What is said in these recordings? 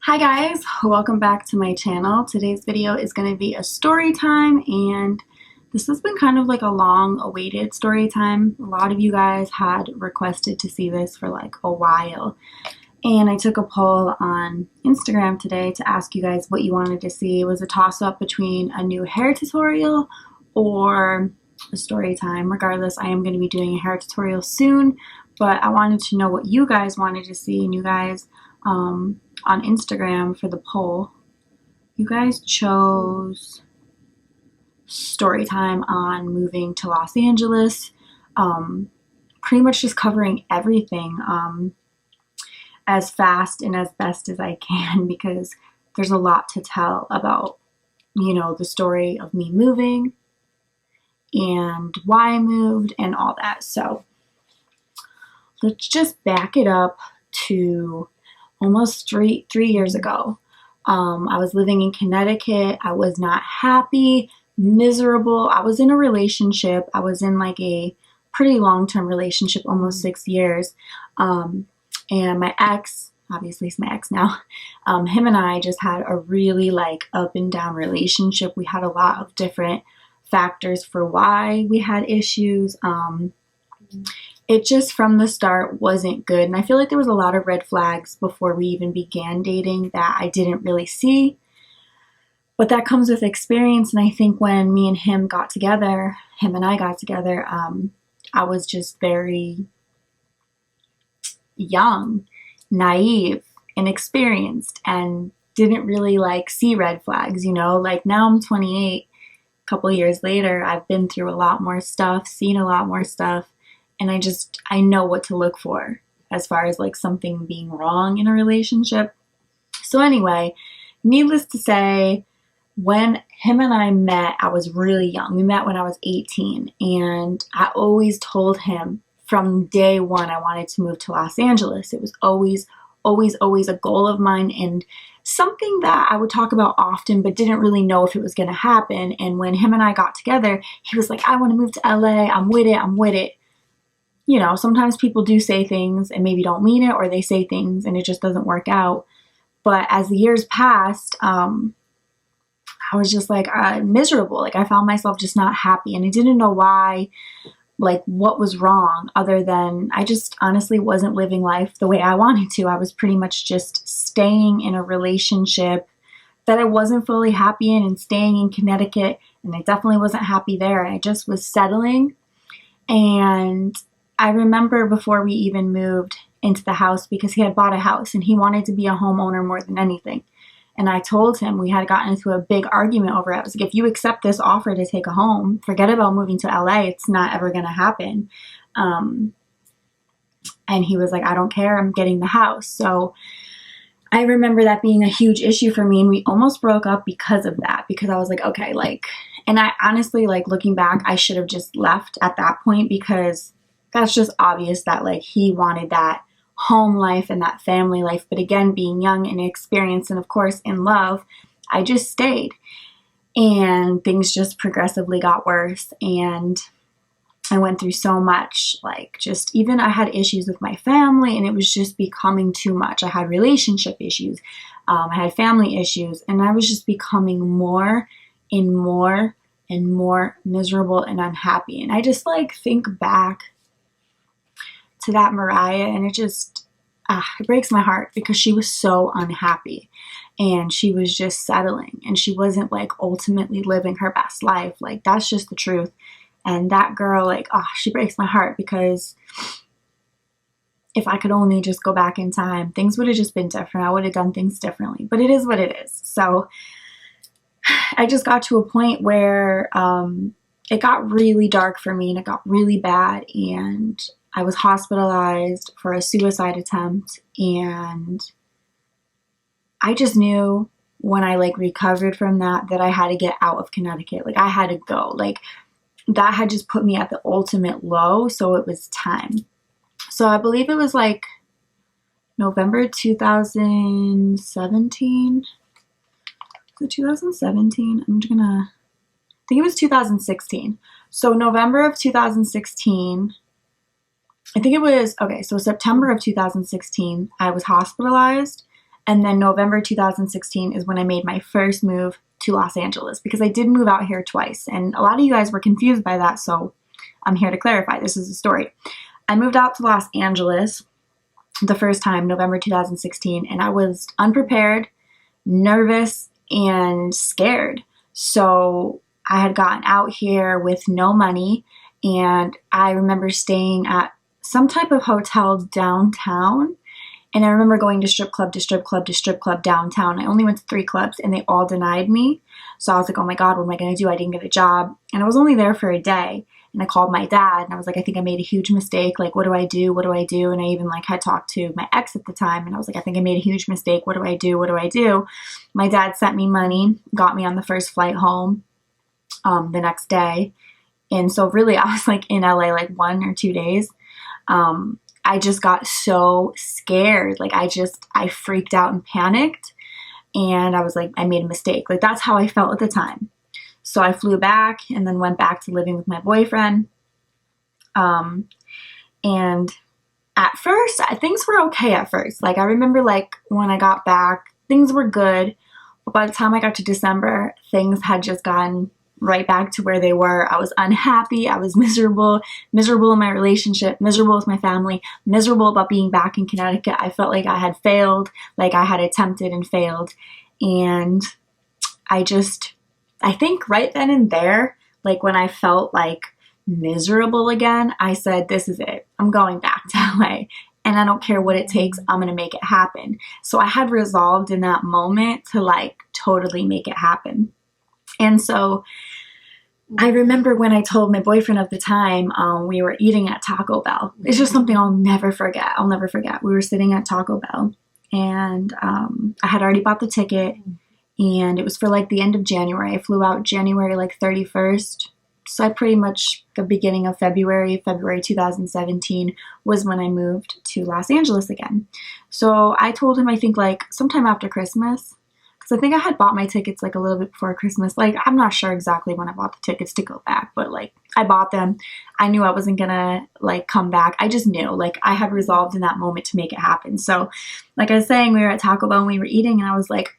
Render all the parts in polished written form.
Hi guys, welcome back to my channel. Today's video is going to be a story time, and this has been kind of like a long awaited story time. A lot of you guys had requested to see this for like a while, and I took a poll on Instagram today to ask you guys what you wanted to see. It was a toss-up between a new hair tutorial or a story time. Regardless, I am going to be doing a hair tutorial soon, but I wanted to know what you guys wanted to see, and you guys on Instagram for the poll, you guys chose story time on moving to Los Angeles, pretty much just covering everything as fast and as best as I can, because there's a lot to tell about, you know, the story of me moving and why I moved and all that. So let's just back it up to almost three years ago. I was living in Connecticut. I was not happy, miserable. I was in a relationship. I was in like a pretty long-term relationship, almost 6 years. And my ex, obviously he's my ex now, him and I just had a really like up and down relationship. We had a lot of different factors for why we had issues. It just from the start wasn't good, and I feel like there was a lot of red flags before we even began dating that I didn't really see, but that comes with experience. And I think when me and him got together, him and I got together, I was just very young, naive, inexperienced, and didn't really like see red flags, you know. Like now I'm 28, a couple years later, I've been through a lot more stuff, seen a lot more stuff, and I know what to look for as far as like something being wrong in a relationship. So anyway, needless to say, when him and I met, I was really young. We met when I was 18, and I always told him from day one I wanted to move to Los Angeles. It was always a goal of mine, and something that I would talk about often but didn't really know if it was going to happen. And when him and I got together, he was like, I want to move to LA. I'm with it. You know, sometimes people do say things and maybe don't mean it, or they say things and it just doesn't work out. But as the years passed, I was just like miserable. Like I found myself just not happy, and I didn't know why, like what was wrong, other than I just honestly wasn't living life the way I wanted to. I was pretty much just staying in a relationship that I wasn't fully happy in, and staying in Connecticut, and I definitely wasn't happy there. I just was settling. And I remember before we even moved into the house, because he had bought a house and he wanted to be a homeowner more than anything. And I told him, we had gotten into a big argument over it. I was like, if you accept this offer to take a home, forget about moving to LA. It's not ever going to happen. And he was like, I don't care. I'm getting the house. So I remember that being a huge issue for me, and we almost broke up because of that, because I was like, okay, like, and I honestly, like looking back, I should have just left at that point, because that's just obvious that like he wanted that home life and that family life. But again, being young and inexperienced, and of course in love, I just stayed, and things just progressively got worse. And I went through so much, like just even I had issues with my family, and it was just becoming too much. I had relationship issues, I had family issues, and I was just becoming more and more and more miserable and unhappy. And I just like think back to that Mariah, and it just it breaks my heart, because she was so unhappy, and she was just settling, and she wasn't like ultimately living her best life. Like that's just the truth. And that girl, like, she breaks my heart, because if I could only just go back in time, things would have just been different. I would have done things differently, but it is what it is. So I just got to a point where it got really dark for me, and it got really bad, and I was hospitalized for a suicide attempt. And I just knew when I like recovered from that I had to get out of Connecticut. Like I had to go. Like that had just put me at the ultimate low, so it was time. So I believe it was like November 2017. Was it 2017? I think it was 2016. So November of 2016, I think it was, okay, so September of 2016, I was hospitalized, And then November 2016 is when I made my first move to Los Angeles, because I did move out here twice. And a lot of you guys were confused by that, so I'm here to clarify. This is the story. I moved out to Los Angeles the first time, November 2016, and I was unprepared, nervous, and scared. So I had gotten out here with no money, and I remember staying at some type of hotel downtown. And I remember going to strip club to strip club to strip club downtown. I only went to 3 clubs and they all denied me. So I was like, oh my God, what am I going to do? I didn't get a job. And I was only there for a day. And I called my dad and I was like, I think I made a huge mistake. Like, what do I do? What do I do? And I even like had talked to my ex at the time and I was like, I think I made a huge mistake. What do I do? What do I do? My dad sent me money, got me on the first flight home the next day. And so really I was like in LA like 1 or 2 days. I just got so scared. Like I freaked out and panicked. And I was like, I made a mistake. Like that's how I felt at the time. So I flew back and then went back to living with my boyfriend. And at first, things were okay at first. Like I remember like when I got back, things were good. But by the time I got to December, things had just gotten right back to where they were. I was unhappy. I was miserable in my relationship, miserable with my family, miserable about being back in Connecticut. I felt like I had failed, like I had attempted and failed. And I think right then and there, like when I felt like miserable again, I said, this is it. I'm going back to LA. And I don't care what it takes. I'm going to make it happen. So I had resolved in that moment to like totally make it happen. And so I remember when I told my boyfriend of the time, we were eating at Taco Bell. It's just something I'll never forget. I'll never forget. We were sitting at Taco Bell and I had already bought the ticket and it was for like the end of January. I flew out January like 31st. So I pretty much the beginning of February 2017 was when I moved to Los Angeles again. So I told him, I think like sometime after Christmas. So I think I had bought my tickets like a little bit before Christmas. Like, I'm not sure exactly when I bought the tickets to go back, but like I bought them. I knew I wasn't gonna like come back. I just knew, like I had resolved in that moment to make it happen. So like I was saying, we were at Taco Bell and we were eating and I was like,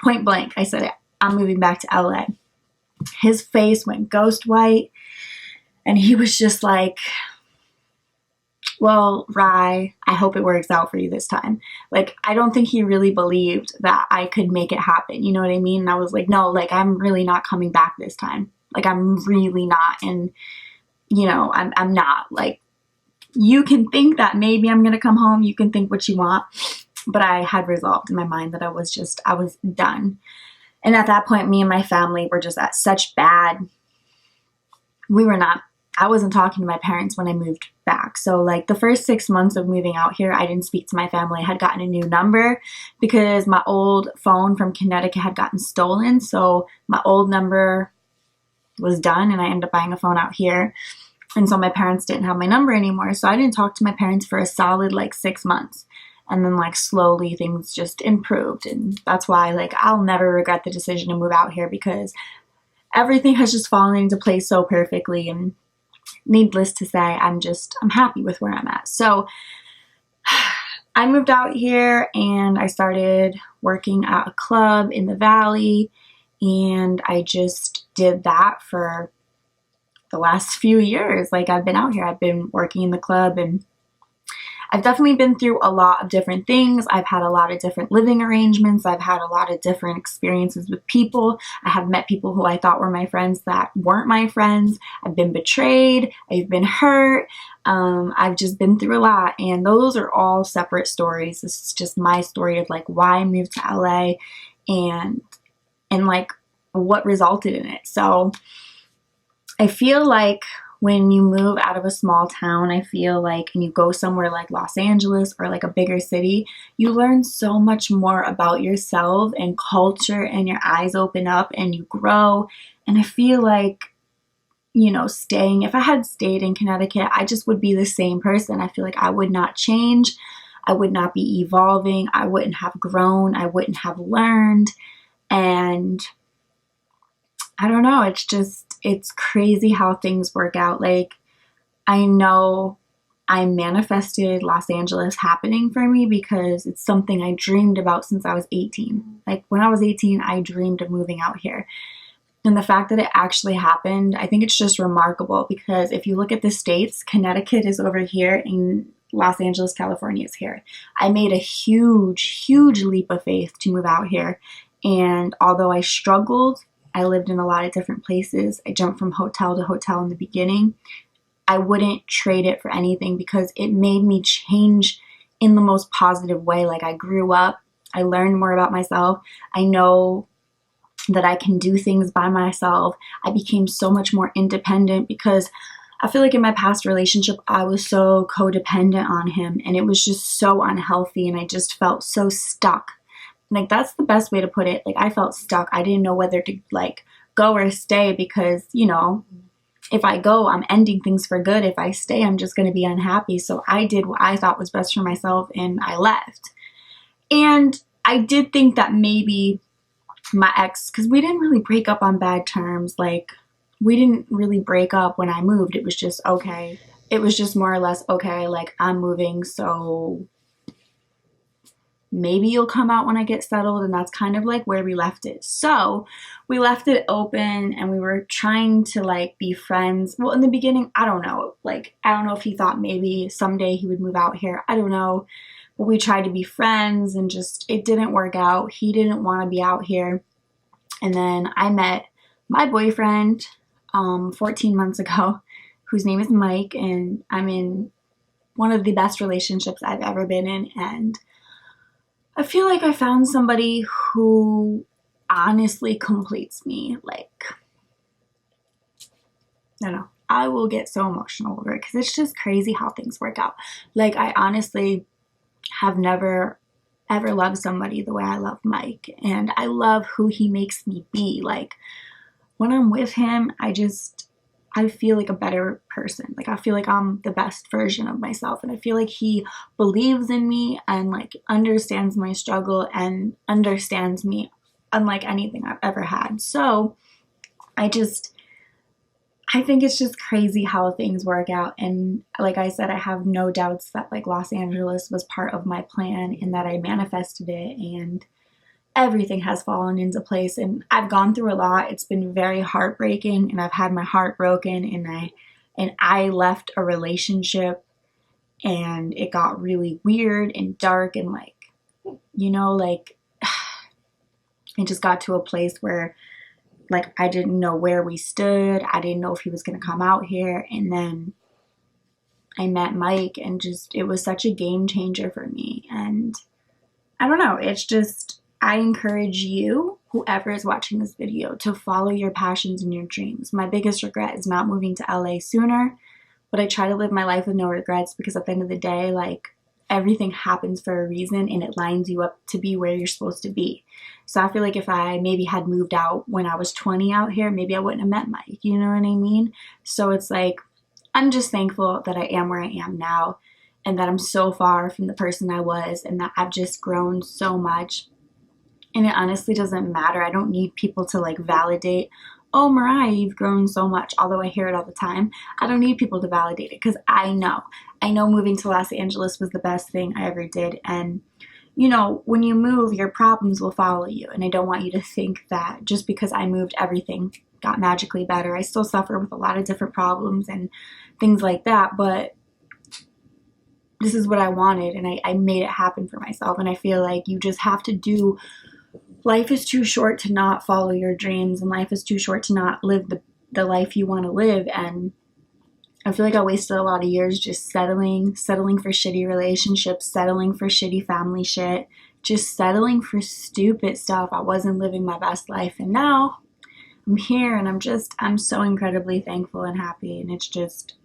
point blank, I said, I'm moving back to LA. His face went ghost white and he was just like, well, Rye, I hope it works out for you this time. Like, I don't think he really believed that I could make it happen. You know what I mean? And I was like, no, like, I'm really not coming back this time. Like, I'm really not. And, you know, I'm not. Like, you can think that maybe I'm going to come home. You can think what you want. But I had resolved in my mind that I was done. And at that point, me and my family were just at such bad, I wasn't talking to my parents when I moved back. So like the first 6 months of moving out here, I didn't speak to my family. I had gotten a new number because my old phone from Connecticut had gotten stolen. So my old number was done and I ended up buying a phone out here. And so my parents didn't have my number anymore. So I didn't talk to my parents for a solid like 6 months. And then like slowly things just improved. And that's why like I'll never regret the decision to move out here because everything has just fallen into place so perfectly. And needless to say, I'm happy with where I'm at. So I moved out here and I started working at a club in the Valley. And I just did that for the last few years. Like I've been out here, I've been working in the club and I've definitely been through a lot of different things. I've had a lot of different living arrangements. I've had a lot of different experiences with people. I have met people who I thought were my friends that weren't my friends. I've been betrayed. I've been hurt. I've just been through a lot. And those are all separate stories. This is just my story of like why I moved to LA and like what resulted in it. So I feel like when you move out of a small town, I feel like, and you go somewhere like Los Angeles or like a bigger city, you learn so much more about yourself and culture and your eyes open up and you grow. And I feel like, you know, if I had stayed in Connecticut, I just would be the same person. I feel like I would not change. I would not be evolving. I wouldn't have grown. I wouldn't have learned. And I don't know, it's crazy how things work out. Like, I know I manifested Los Angeles happening for me because it's something I dreamed about since I was 18. Like when I was 18, I dreamed of moving out here. And the fact that it actually happened, I think it's just remarkable because if you look at the states, Connecticut is over here and Los Angeles, California is here. I made a huge, huge leap of faith to move out here. And although I struggled, I lived in a lot of different places. I jumped from hotel to hotel in the beginning. I wouldn't trade it for anything because it made me change in the most positive way. Like I grew up, I learned more about myself. I know that I can do things by myself. I became so much more independent because I feel like in my past relationship, I was so codependent on him and it was just so unhealthy and I just felt so stuck. Like that's the best way to put it. Like I felt stuck. I didn't know whether to like go or stay because, you know, if I go, I'm ending things for good. If I stay, I'm just going to be unhappy. So I did what I thought was best for myself and I left. And I did think that maybe my ex, because we didn't really break up on bad terms. Like we didn't really break up when I moved. It was just okay. It was just more or less okay. Like I'm moving, so maybe you'll come out when I get settled, and that's kind of like where we left it. So we left it open and we were trying to like be friends. Well, in the beginning, I don't know. Like, I don't know if he thought maybe someday he would move out here. I don't know. But we tried to be friends and just, it didn't work out. He didn't want to be out here. And then I met my boyfriend 14 months ago, whose name is Mike, and I'm in one of the best relationships I've ever been in. And I feel like I found somebody who honestly completes me. Like, I don't know. I will get so emotional over it because it's just crazy how things work out. Like, I honestly have never ever loved somebody the way I love Mike. And I love who he makes me be. Like, when I'm with him, I feel like a better person. Like I feel like I'm the best version of myself. And I feel like he believes in me and like understands my struggle and understands me unlike anything I've ever had. So I think it's just crazy how things work out. And like I said, I have no doubts that like Los Angeles was part of my plan and that I manifested it and everything has fallen into place. And I've gone through a lot. It's been very heartbreaking and I've had my heart broken and I left a relationship and it got really weird and dark and like, you know, like it just got to a place where like I didn't know where we stood. I didn't know if he was going to come out here. And then I met Mike and just, it was such a game changer for me. And I don't know, it's just, I encourage you, whoever is watching this video, to follow your passions and your dreams. My biggest regret is not moving to LA sooner, but I try to live my life with no regrets because at the end of the day, like everything happens for a reason and it lines you up to be where you're supposed to be. So I feel like if I maybe had moved out when I was 20 out here, maybe I wouldn't have met Mike, you know what I mean? So it's like, I'm just thankful that I am where I am now and that I'm so far from the person I was and that I've just grown so much. And it honestly doesn't matter. I don't need people to like validate, oh, Mariah, you've grown so much. Although I hear it all the time. I don't need people to validate it because I know moving to Los Angeles was the best thing I ever did. And, you know, when you move, your problems will follow you. And I don't want you to think that just because I moved, everything got magically better. I still suffer with a lot of different problems and things like that. But this is what I wanted. And I made it happen for myself. And I feel like you just have to do. Life is too short to not follow your dreams, and life is too short to not live the life you want to live. And I feel like I wasted a lot of years just settling for shitty relationships, settling for shitty family shit, just settling for stupid stuff. I wasn't living my best life. And now I'm here and I'm so incredibly thankful and happy. And it's just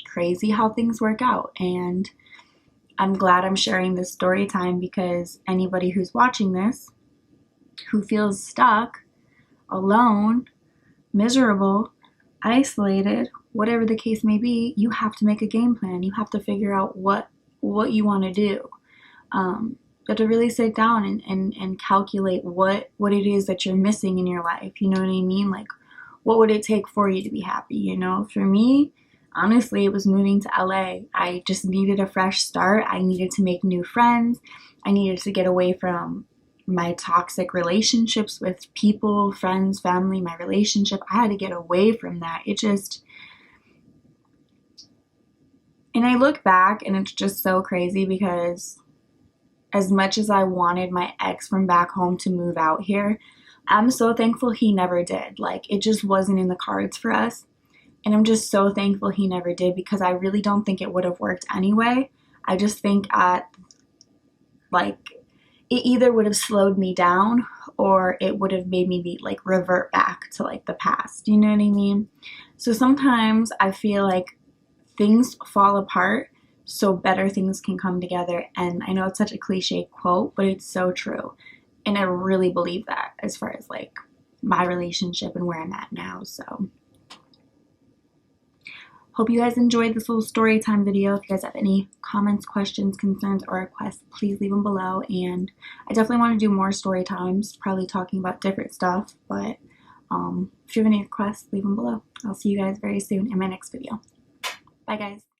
crazy how things work out. And I'm glad I'm sharing this story time because anybody who's watching this who feels stuck, alone, miserable, isolated, whatever the case may be, you have to make a game plan. You have to figure out what you want to do. But to really sit down and calculate what it is that you're missing in your life. You know what I mean? Like, what would it take for you to be happy? You know, for me, Honestly, it was moving to LA. I just needed a fresh start. I needed to make new friends. I needed to get away from my toxic relationships with people, friends, family, my relationship. I had to get away from that. It just, and I look back and it's just so crazy because as much as I wanted my ex from back home to move out here, I'm so thankful he never did. Like, it just wasn't in the cards for us. And I'm just so thankful he never did because I really don't think it would have worked anyway. I just think like, it either would have slowed me down or it would have made me be like revert back to like the past. You know what I mean? So sometimes I feel like things fall apart so better things can come together. And I know it's such a cliche quote, but it's so true. And I really believe that as far as like my relationship and where I'm at now. So hope you guys enjoyed this little story time video. If you guys have any comments, questions, concerns, or requests, please leave them below. And I definitely want to do more story times, probably talking about different stuff. But if you have any requests, leave them below. I'll see you guys very soon in my next video. Bye, guys.